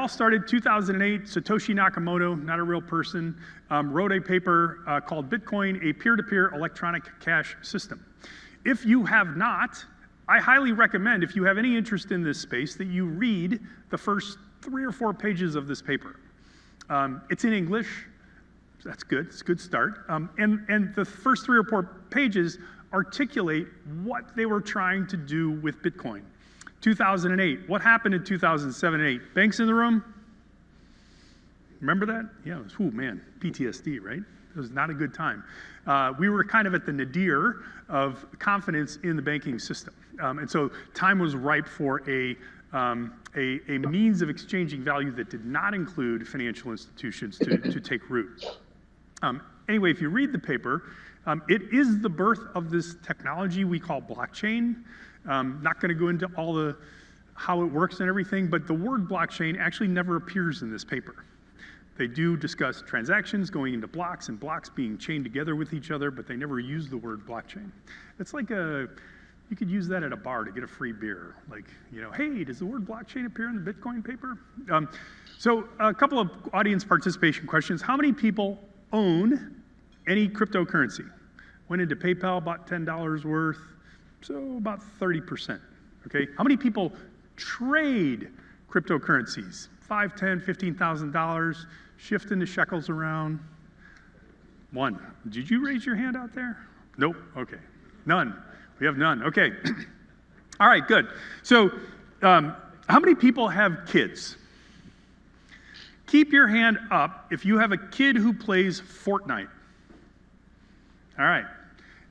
all started 2008. Satoshi Nakamoto, not a real person, wrote a paper called Bitcoin, a peer-to-peer electronic cash system. If you have not, I highly recommend, if you have any interest in this space, that you read the first 3 or 4 pages of this paper. It's in English. That's good. It's a good start. And the first 3 or 4 pages articulate what they were trying to do with Bitcoin. 2008. What happened in 2007 and 8? Banks in the room? Remember that? Yeah, it was, oh man, PTSD, right? It was not a good time. We were kind of at the nadir of confidence in the banking system. And so time was ripe for a means of exchanging value that did not include financial institutions to take root. Anyway, if you read the paper, it is the birth of this technology we call blockchain. Not going to go into all how it works and everything, but the word blockchain actually never appears in this paper. They do discuss transactions going into blocks and blocks being chained together with each other, but they never use the word blockchain. It's like you could use that at a bar to get a free beer. Like, hey, does the word blockchain appear in the Bitcoin paper? So a couple of audience participation questions. How many people own any cryptocurrency? Went into PayPal, bought $10 worth, so about 30%, okay? How many people trade cryptocurrencies? $5, $10, $15,000, shifting the shekels around? 1. Did you raise your hand out there? Nope, okay. None. We have none, okay. All right, good. So how many people have kids? Keep your hand up if you have a kid who plays Fortnite. All right.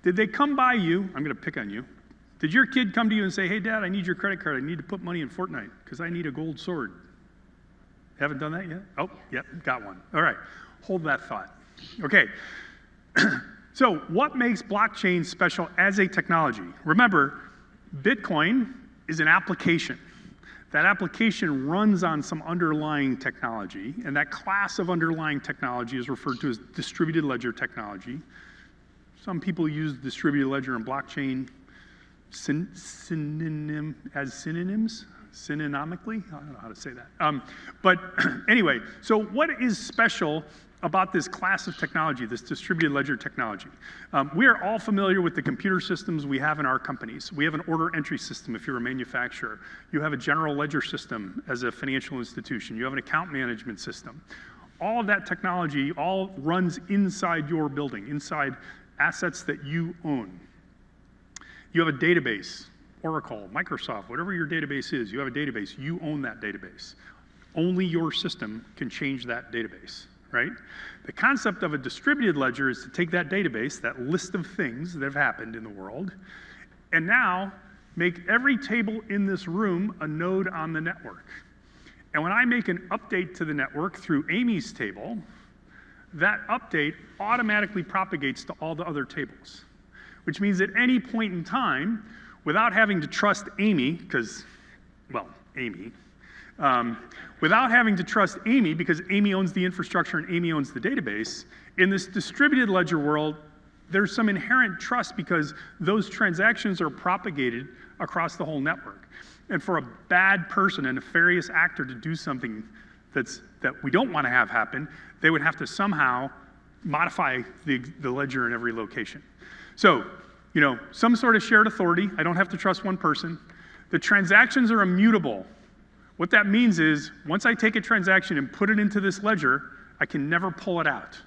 Did they come by you? I'm going to pick on you. Did your kid come to you and say, hey, Dad, I need your credit card. I need to put money in Fortnite because I need a gold sword? Haven't done that yet? Oh, yep, got one. All right. Hold that thought. Okay. So what makes blockchain special as a technology? Remember, Bitcoin is an application. That application runs on some underlying technology, and that class of underlying technology is referred to as distributed ledger technology. Some people use distributed ledger and blockchain synonymically. I don't know how to say that. But anyway, so what is special about this class of technology, this distributed ledger technology? We are all familiar with the computer systems we have in our companies. We have an order entry system if you're a manufacturer. You have a general ledger system as a financial institution. You have an account management system. All of that technology all runs inside your building, inside assets that you own. You have a database, Oracle, Microsoft, whatever your database is, you have a database, you own that database. Only your system can change that database, right? The concept of a distributed ledger is to take that database, that list of things that have happened in the world, and now make every table in this room a node on the network. And when I make an update to the network through Amy's table, that update automatically propagates to all the other tables, which means at any point in time, without having to trust Amy, because, well, Amy, without having to trust Amy, because Amy owns the infrastructure and Amy owns the database, in this distributed ledger world, there's some inherent trust because those transactions are propagated across the whole network. And for a bad person, a nefarious actor to do something that we don't want to have happen, they would have to somehow modify the ledger in every location. So, some sort of shared authority. I don't have to trust one person. The transactions are immutable. What that means is, once I take a transaction and put it into this ledger, I can never pull it out.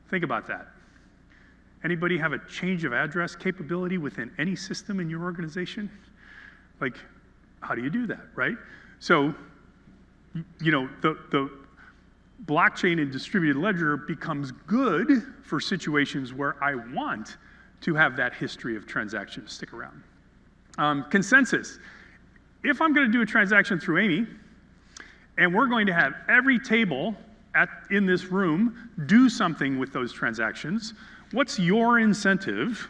Think about that. Anybody have a change of address capability within any system in your organization? Like, how do you do that, right? So, the blockchain and distributed ledger becomes good for situations where I want to have that history of transactions stick around. Consensus. If I'm going to do a transaction through Amy, and we're going to have every table in this room do something with those transactions, what's your incentive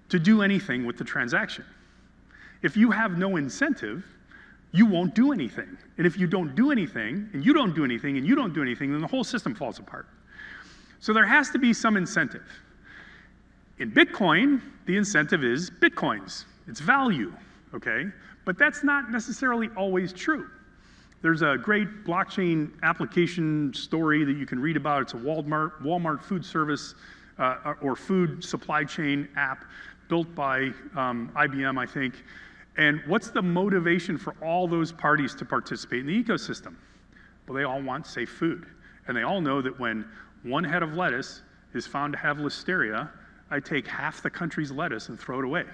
to do anything with the transaction? If you have no incentive, you won't do anything. And if you don't do anything, and you don't do anything, and you don't do anything, then the whole system falls apart. So there has to be some incentive. In Bitcoin, the incentive is Bitcoins. It's value, okay? But that's not necessarily always true. There's a great blockchain application story that you can read about. It's a Walmart food service or food supply chain app built by IBM, I think. And what's the motivation for all those parties to participate in the ecosystem? Well, they all want safe food. And they all know that when one head of lettuce is found to have listeria, I take half the country's lettuce and throw it away.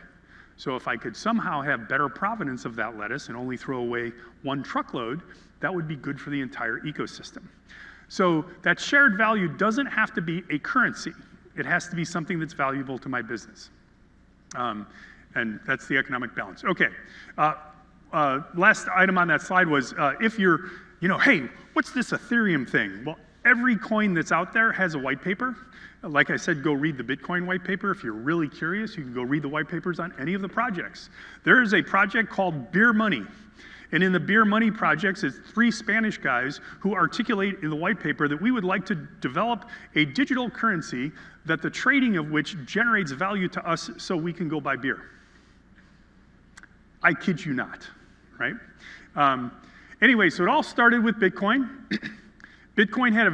So if I could somehow have better provenance of that lettuce and only throw away one truckload, that would be good for the entire ecosystem. So that shared value doesn't have to be a currency. It has to be something that's valuable to my business. And that's the economic balance. Okay, last item on that slide was if you're, hey, what's this Ethereum thing? Well, every coin that's out there has a white paper. Like I said, go read the Bitcoin white paper. If you're really curious, you can go read the white papers on any of the projects. There is a project called Beer Money. And in the Beer Money projects, it's 3 Spanish guys who articulate in the white paper that we would like to develop a digital currency that the trading of which generates value to us so we can go buy beer. I kid you not, right? Anyway, so it all started with Bitcoin. Bitcoin had a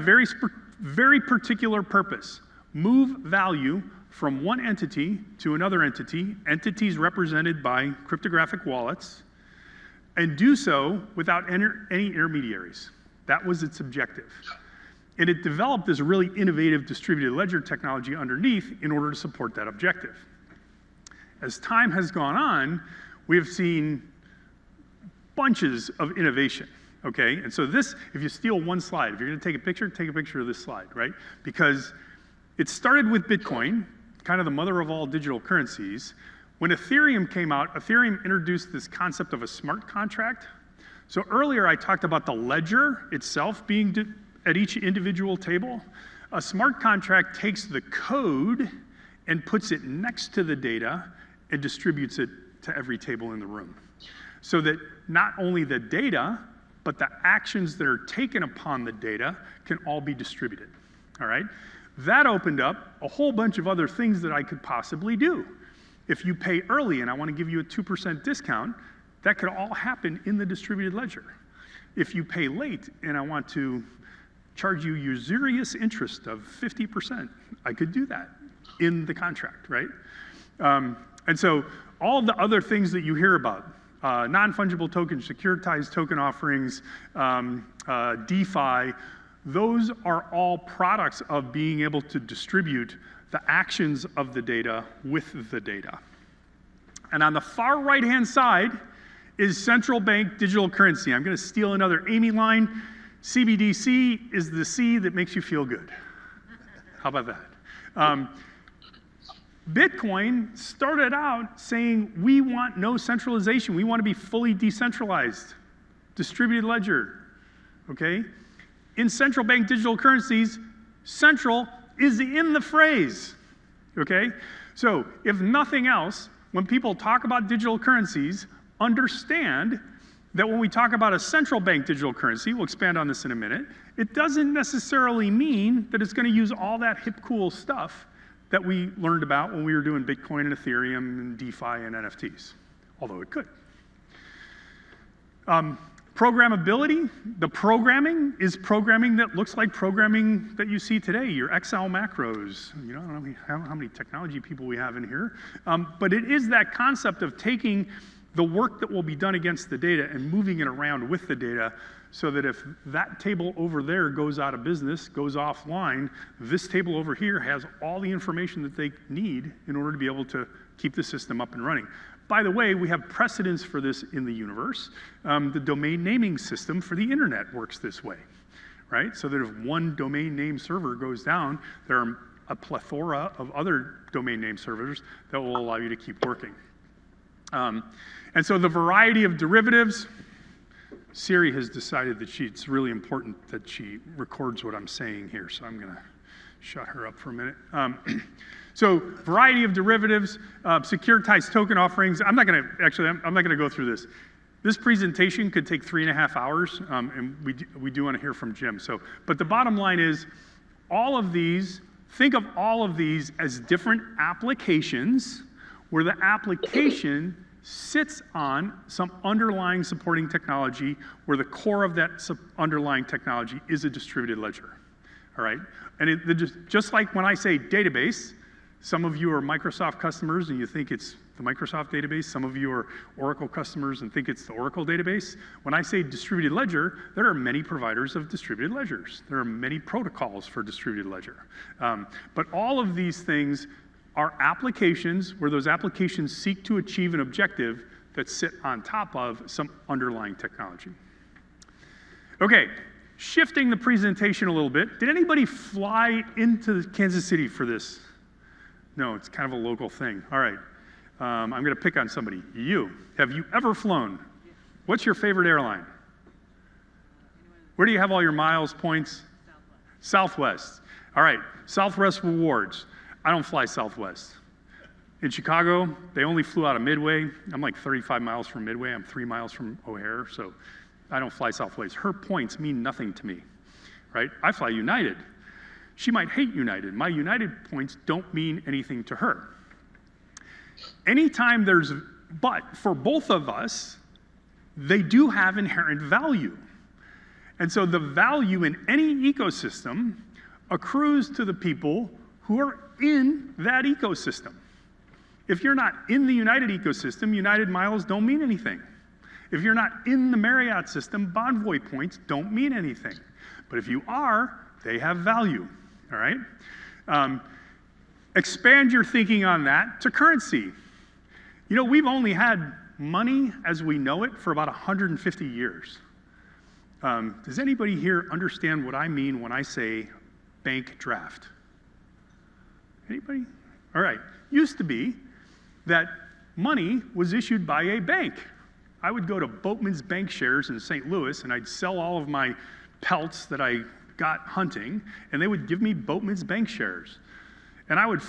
very particular purpose: move value from one entity to another entity, entities represented by cryptographic wallets, and do so without any intermediaries. That was its objective. And it developed this really innovative distributed ledger technology underneath in order to support that objective. As time has gone on, we have seen bunches of innovation, okay? And so this, if you steal one slide, if you're gonna take a picture of this slide, right? Because it started with Bitcoin, kind of the mother of all digital currencies. When Ethereum came out, Ethereum introduced this concept of a smart contract. So earlier I talked about the ledger itself being at each individual table. A smart contract takes the code and puts it next to the data and distributes it to every table in the room. So that not only the data, but the actions that are taken upon the data can all be distributed, all right? That opened up a whole bunch of other things that I could possibly do. If you pay early and I want to give you a 2% discount, that could all happen in the distributed ledger. If you pay late and I want to charge you usurious interest of 50%, I could do that in the contract, right? And so all the other things that you hear about, non-fungible tokens, securitized token offerings, DeFi, those are all products of being able to distribute the actions of the data with the data. And on the far right-hand side is central bank digital currency. I'm going to steal another Amy line. CBDC is the C that makes you feel good. How about that? Bitcoin started out saying we want no centralization. We want to be fully decentralized, distributed ledger, okay? In central bank digital currencies, central is in the phrase, okay? So if nothing else, when people talk about digital currencies, understand that when we talk about a central bank digital currency, we'll expand on this in a minute, it doesn't necessarily mean that it's going to use all that hip, cool stuff that we learned about when we were doing Bitcoin and Ethereum and DeFi and NFTs, although it could. Programmability, the programming is programming that looks like programming that you see today, your Excel macros. I don't know how many technology people we have in here, but it is that concept of taking the work that will be done against the data and moving it around with the data so that if that table over there goes out of business, goes offline, this table over here has all the information that they need in order to be able to keep the system up and running. By the way, we have precedents for this in the universe. The domain naming system for the internet works this way, right? So that if one domain name server goes down, there are a plethora of other domain name servers that will allow you to keep working. And so the variety of derivatives, Siri has decided that it's really important that she records what I'm saying here, so I'm gonna shut her up for a minute. So variety of derivatives, securitized token offerings. I'm not gonna go through this. This presentation could take 3.5 hours, and we do wanna hear from Jim. But the bottom line is, all of these, think of all of these as different applications where the application sits on some underlying supporting technology where the core of that underlying technology is a distributed ledger, all right? And just like when I say database, some of you are Microsoft customers and you think it's the Microsoft database. Some of you are Oracle customers and think it's the Oracle database. When I say distributed ledger, there are many providers of distributed ledgers. There are many protocols for distributed ledger. But all of these things are applications where those applications seek to achieve an objective that sit on top of some underlying technology. Okay, shifting the presentation a little bit. Did anybody fly into Kansas City for this? No, it's kind of a local thing. All right. I'm going to pick on somebody. You. Have you ever flown? What's your favorite airline? Where do you have all your miles, points? Southwest. All right. Southwest rewards. I don't fly Southwest. In Chicago, they only flew out of Midway. I'm like 35 miles from Midway. I'm 3 miles from O'Hare, so I don't fly Southwest. Her points mean nothing to me, right? I fly United. She might hate United. My United points don't mean anything to her. Anytime but for both of us, they do have inherent value. And so the value in any ecosystem accrues to the people who are in that ecosystem. If you're not in the United ecosystem, United miles don't mean anything. If you're not in the Marriott system, Bonvoy points don't mean anything. But if you are, they have value, all right? Expand your thinking on that to currency. You know, we've only had money as we know it for about 150 years. Does anybody here understand what I mean when I say bank draft? Anybody? All right. Used to be that money was issued by a bank. I would go to Boatman's Bank Shares in St. Louis and I'd sell all of my pelts that I got hunting, and they would give me Boatman's Bank Shares. And I would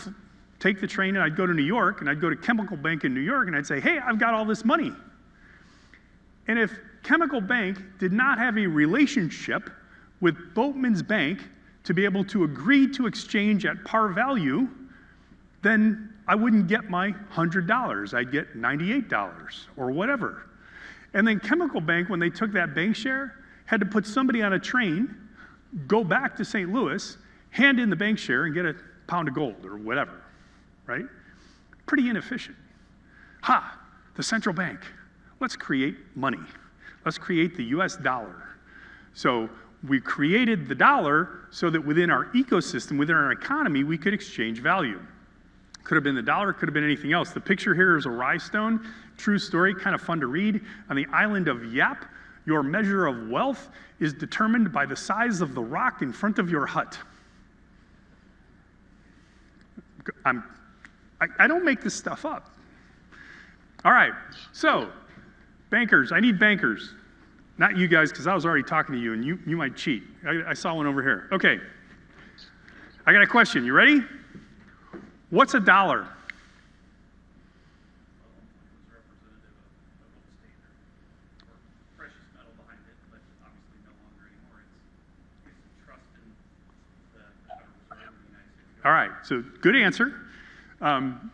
take the train and I'd go to New York and I'd go to Chemical Bank in New York and I'd say, hey, I've got all this money. And if Chemical Bank did not have a relationship with Boatman's Bank to be able to agree to exchange at par value, then I wouldn't get my $100. I'd get $98 or whatever. And then Chemical Bank, when they took that bank share, had to put somebody on a train, go back to St. Louis, hand in the bank share and get a pound of gold or whatever, right? Pretty inefficient. The central bank. Let's create money. Let's create the US dollar. So we created the dollar so that within our ecosystem, within our economy, we could exchange value. Could have been the dollar, could have been anything else. The picture here is a rye stone. True story, kind of fun to read. On the island of Yap, your measure of wealth is determined by the size of the rock in front of your hut. I don't make this stuff up. All right, so bankers, I need bankers. Not you guys, because I was already talking to you, and you might cheat. I saw one over here. Okay, I got a question. You ready? What's a dollar? All right, so good answer.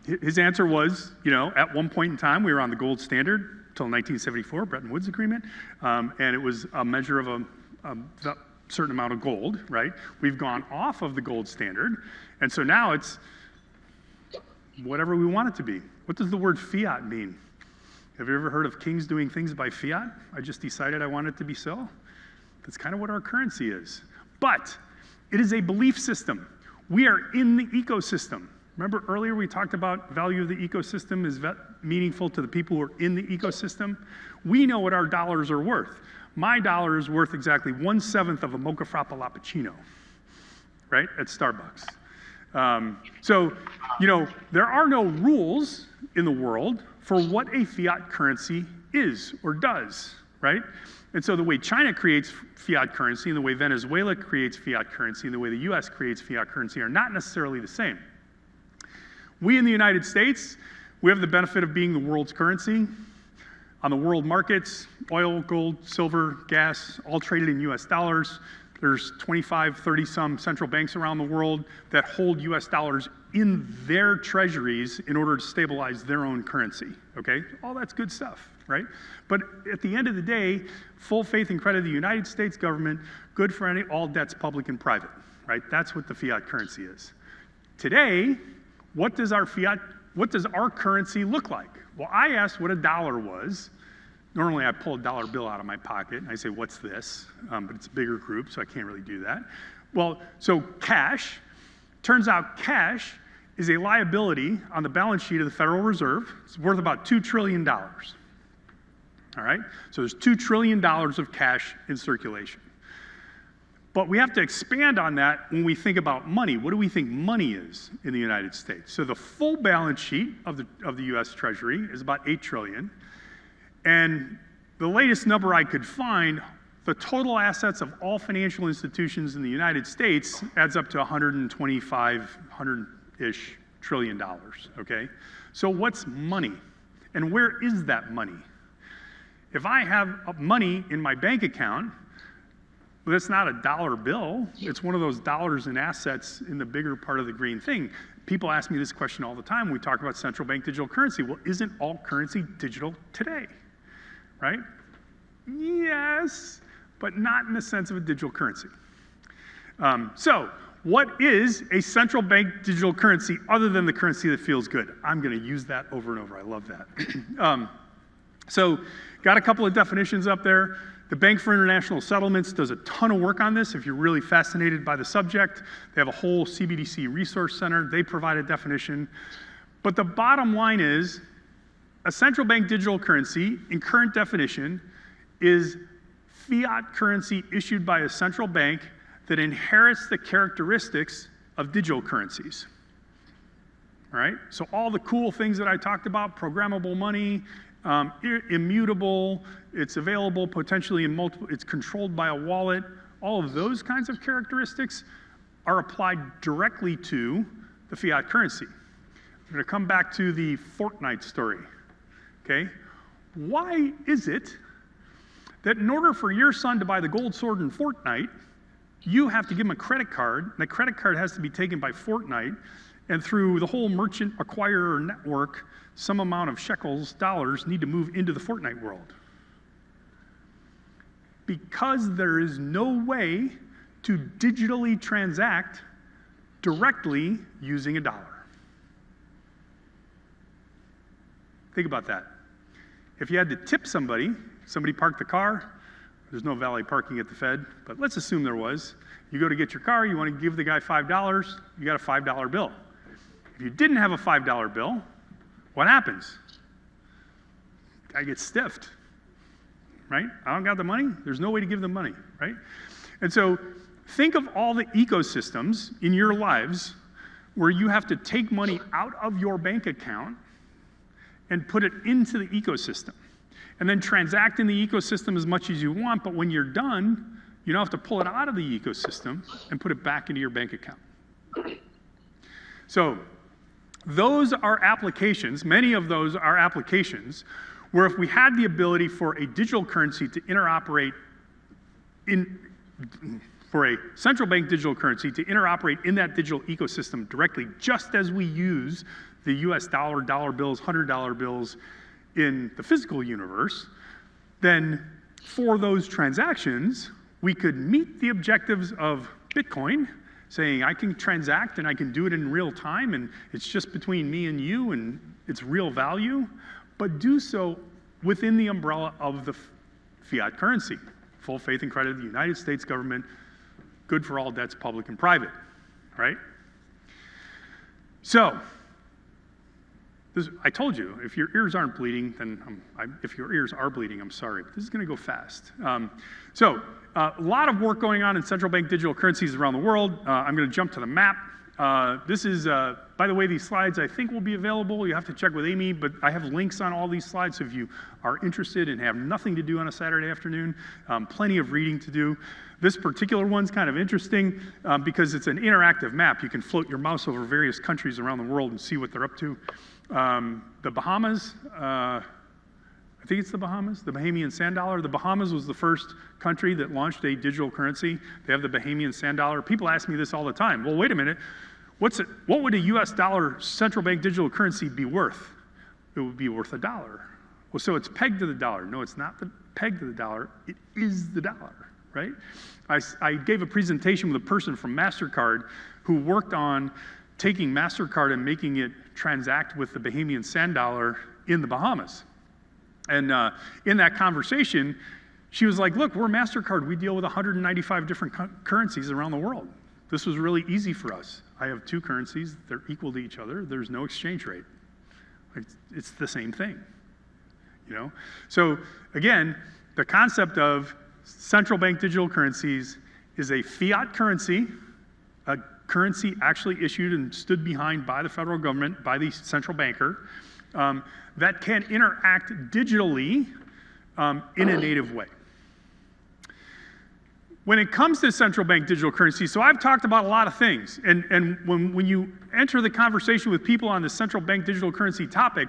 His answer was, you know, at one point in time, we were on the gold standard until 1974, Bretton Woods Agreement, and it was a measure of a certain amount of gold, right? We've gone off of the gold standard, and so now it's whatever we want it to be. What does the word fiat mean? Have you ever heard of kings doing things by fiat? I just decided I want it to be so. That's kind of what our currency is. But it is a belief system. We are in the ecosystem. Remember earlier we talked about value of the ecosystem is meaningful to the people who are in the ecosystem? We know what our dollars are worth. My dollar is worth exactly 1/7 of a mocha frappuccino, right, at Starbucks. So, you know, there are no rules in the world for what a fiat currency is or does, right? And so the way China creates fiat currency and the way Venezuela creates fiat currency and the way the US creates fiat currency are not necessarily the same. We in the United States, we have the benefit of being the world's currency. On the world markets, oil, gold, silver, gas, all traded in US dollars. There's 25, 30 some central banks around the world that hold US dollars in their treasuries in order to stabilize their own currency, okay? All that's good stuff, right? But at the end of the day, full faith and credit of the United States government, good for all debts, public and private, right? That's what the fiat currency is. Today, what does our currency look like? Well, I asked what a dollar was. Normally I pull a dollar bill out of my pocket and I say, what's this? But it's a bigger group, so I can't really do that. Well, so cash, turns out cash is a liability on the balance sheet of the Federal Reserve. It's worth about $2 trillion. All right? So there's $2 trillion of cash in circulation. But we have to expand on that when we think about money. What do we think money is in the United States? So the full balance sheet of the US Treasury is about $8 trillion. And the latest number I could find, the total assets of all financial institutions in the United States adds up to 100-ish trillion dollars, okay? So what's money? And where is that money? If I have money in my bank account, well, that's not a dollar bill. It's one of those dollars and assets in the bigger part of the green thing. People ask me this question all the time when we talk about central bank digital currency. Well, isn't all currency digital today? Right? Yes, but not in the sense of a digital currency. So, what is a central bank digital currency other than the currency that feels good? I'm going to use that over and over. I love that. So, got a couple of definitions up there. The Bank for International Settlements does a ton of work on this. If you're really fascinated by the subject, they have a whole CBDC resource center. They provide a definition. But the bottom line is, a central bank digital currency, in current definition, is fiat currency issued by a central bank that inherits the characteristics of digital currencies. All right? So all the cool things that I talked about, programmable money, immutable, it's available potentially in multiple, it's controlled by a wallet, all of those kinds of characteristics are applied directly to the fiat currency. I'm going to come back to the Fortnite story. Okay? Why is it that in order for your son to buy the gold sword in Fortnite, you have to give him a credit card, and the credit card has to be taken by Fortnite, and through the whole merchant acquirer network, some amount of shekels, dollars, need to move into the Fortnite world? Because there is no way to digitally transact directly using a dollar. Think about that. If you had to tip somebody parked the car, there's no valet parking at the Fed, but let's assume there was. You go to get your car, you want to give the guy $5, you got a $5 bill. If you didn't have a $5 bill, what happens? Guy gets stiffed, right? I don't got the money, there's no way to give them money, right? And so think of all the ecosystems in your lives where you have to take money out of your bank account and put it into the ecosystem. And then transact in the ecosystem as much as you want, but when you're done, you don't have to pull it out of the ecosystem and put it back into your bank account. So those are applications, many of those are applications, where if we had the ability for a digital currency to interoperate for a central bank digital currency to interoperate in that digital ecosystem directly, just as we use the US dollar, dollar bills, $100 bills in the physical universe, then for those transactions, we could meet the objectives of Bitcoin, saying I can transact and I can do it in real time and it's just between me and you and it's real value, but do so within the umbrella of the fiat currency. Full faith and credit of the United States government, good for all debts, public and private, right? So, I told you, if your ears aren't bleeding, then if your ears are bleeding, I'm sorry, but this is going to go fast. A lot of work going on in central bank digital currencies around the world. I'm going to jump to the map. This is, by the way, these slides I think will be available. You have to check with Amy, but I have links on all these slides, so if you are interested and have nothing to do on a Saturday afternoon, plenty of reading to do. This particular one's kind of interesting because it's an interactive map. You can float your mouse over various countries around the world and see what they're up to. The Bahamas, I think it's the Bahamas, the Bahamian sand dollar. The Bahamas was the first country that launched a digital currency. They have the Bahamian sand dollar. People ask me this all the time. Well, wait a minute. What would a US dollar central bank digital currency be worth? It would be worth $1. Well, so it's pegged to the dollar. No, it's not pegged to the dollar. It is the dollar, right? I gave a presentation with a person from MasterCard who worked on taking MasterCard and making it transact with the Bahamian sand dollar in the Bahamas. And in that conversation, she was like, look, we're MasterCard. We deal with 195 different currencies around the world. This was really easy for us. I have two currencies. They're equal to each other. There's no exchange rate. It's the same thing, you know? So again, the concept of central bank digital currencies is a fiat currency, a currency actually issued and stood behind by the federal government, by the central banker, that can interact digitally in a native way. When it comes to central bank digital currency, so I've talked about a lot of things, and when you enter the conversation with people on the central bank digital currency topic,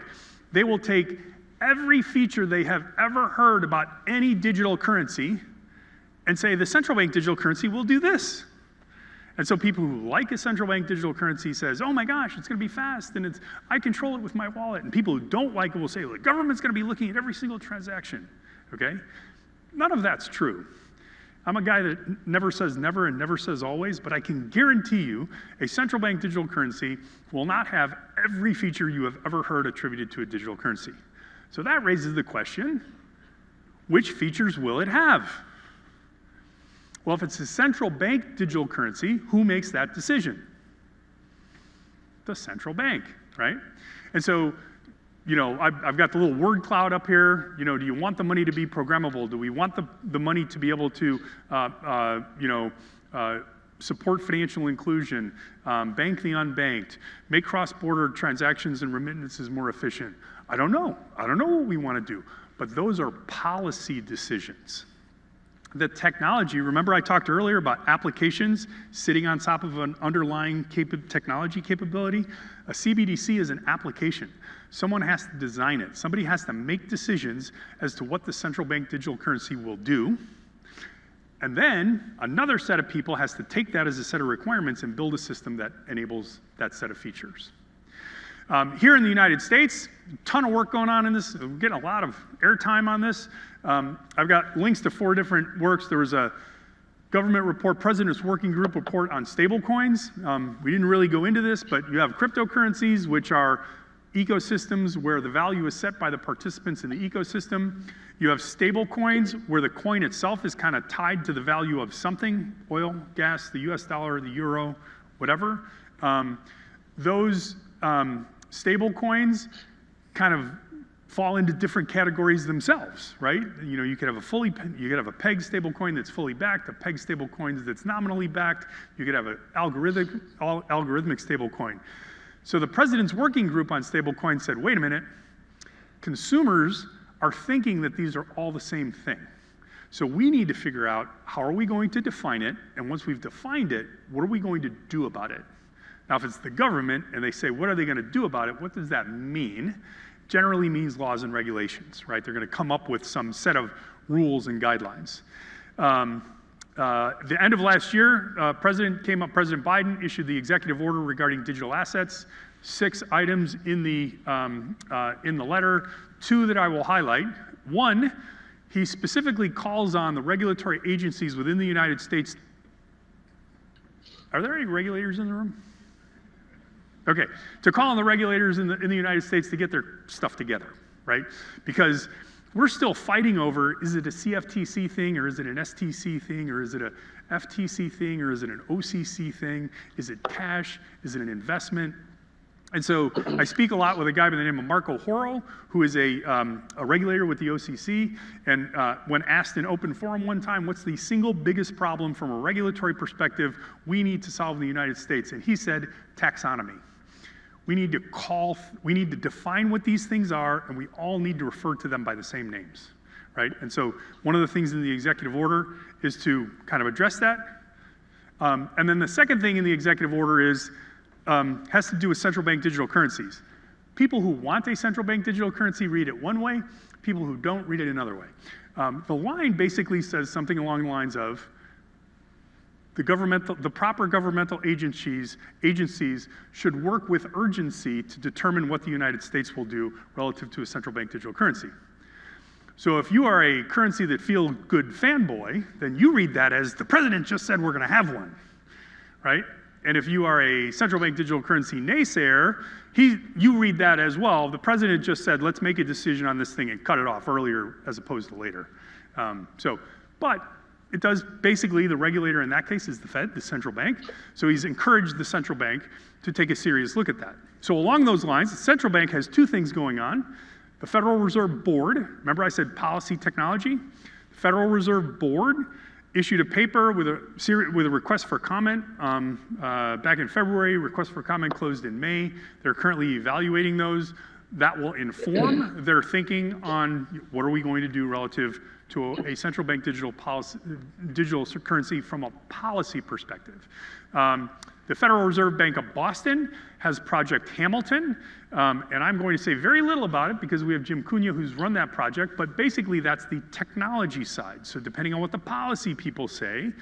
they will take every feature they have ever heard about any digital currency and say the central bank digital currency will do this. And so people who like a central bank digital currency says, oh my gosh, it's gonna be fast, and I control it with my wallet. And people who don't like it will say, well, the government's gonna be looking at every single transaction, okay? None of that's true. I'm a guy that never says never and never says always, but I can guarantee you a central bank digital currency will not have every feature you have ever heard attributed to a digital currency. So that raises the question, which features will it have? Well, if it's a central bank digital currency, who makes that decision? The central bank, right? And so, you know, I've got the little word cloud up here. You know, do you want the money to be programmable? Do we want the money to be able to, support financial inclusion, bank the unbanked, make cross-border transactions and remittances more efficient? I don't know. I don't know what we want to do. But those are policy decisions. The technology, remember I talked earlier about applications sitting on top of an underlying technology capability? A CBDC is an application. Someone has to design it. Somebody has to make decisions as to what the central bank digital currency will do. And then another set of people has to take that as a set of requirements and build a system that enables that set of features. Here in the United States, a ton of work going on in this. We're getting a lot of airtime on this. I've got links to 4 different works. There was a government report, President's Working Group report on stablecoins. We didn't really go into this, but you have cryptocurrencies, which are ecosystems where the value is set by the participants in the ecosystem. You have stable coins where the coin itself is kind of tied to the value of something, oil, gas, the US dollar, the euro, whatever. Those stable coins kind of fall into different categories themselves, right? You know, you could have a peg stable coin that's fully backed, a peg stable coin that's nominally backed. You could have an algorithmic stable coin. So the President's Working Group on stablecoins said, wait a minute, consumers are thinking that these are all the same thing. So we need to figure out how are we going to define it, and once we've defined it, what are we going to do about it? Now, if it's the government and they say, what are they going to do about it, what does that mean? Generally means laws and regulations, right? They're going to come up with some set of rules and guidelines. The end of last year, President Biden issued the executive order regarding digital assets. 6 items in the letter, 2 that I will highlight. 1, he specifically calls on the regulatory agencies within the United States. Are there any regulators in the room? Okay, to call on the regulators in the United States to get their stuff together, right? Because we're still fighting over, is it a CFTC thing, or is it an STC thing, or is it a FTC thing, or is it an OCC thing? Is it cash? Is it an investment? And so I speak a lot with a guy by the name of Marco Horo, who is a regulator with the OCC, and when asked in open forum one time, what's the single biggest problem from a regulatory perspective we need to solve in the United States? And he said, taxonomy. We need to define what these things are, and we all need to refer to them by the same names, right? And so one of the things in the executive order is to kind of address that. And then the second thing in the executive order is, has to do with central bank digital currencies. People who want a central bank digital currency read it one way. People who don't read it another way. The line basically says something along the lines of, the proper governmental agencies should work with urgency to determine what the United States will do relative to a central bank digital currency. So if you are a currency that feel good fanboy, then you read that as the president just said we're going to have one, right? And if you are a central bank digital currency naysayer, you read that as well. The president just said let's make a decision on this thing and cut it off earlier as opposed to later. But it does, basically, the regulator in that case is the Fed, the central bank. So he's encouraged the central bank to take a serious look at that. So along those lines, the central bank has two things going on. The Federal Reserve Board, remember I said policy technology? The Federal Reserve Board issued a paper with a request for comment back in February. Request for comment closed in May. They're currently evaluating those. That will inform their thinking on what are we going to do relative to a central bank digital currency from a policy perspective. The Federal Reserve Bank of Boston has Project Hamilton, and I'm going to say very little about it because we have Jim Cunha who's run that project, but basically that's the technology side. So depending on what the policy people say,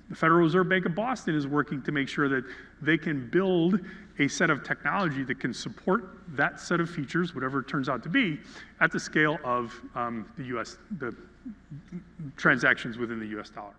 the Federal Reserve Bank of Boston is working to make sure that they can build a set of technology that can support that set of features, whatever it turns out to be, at the scale of the transactions within the US dollar.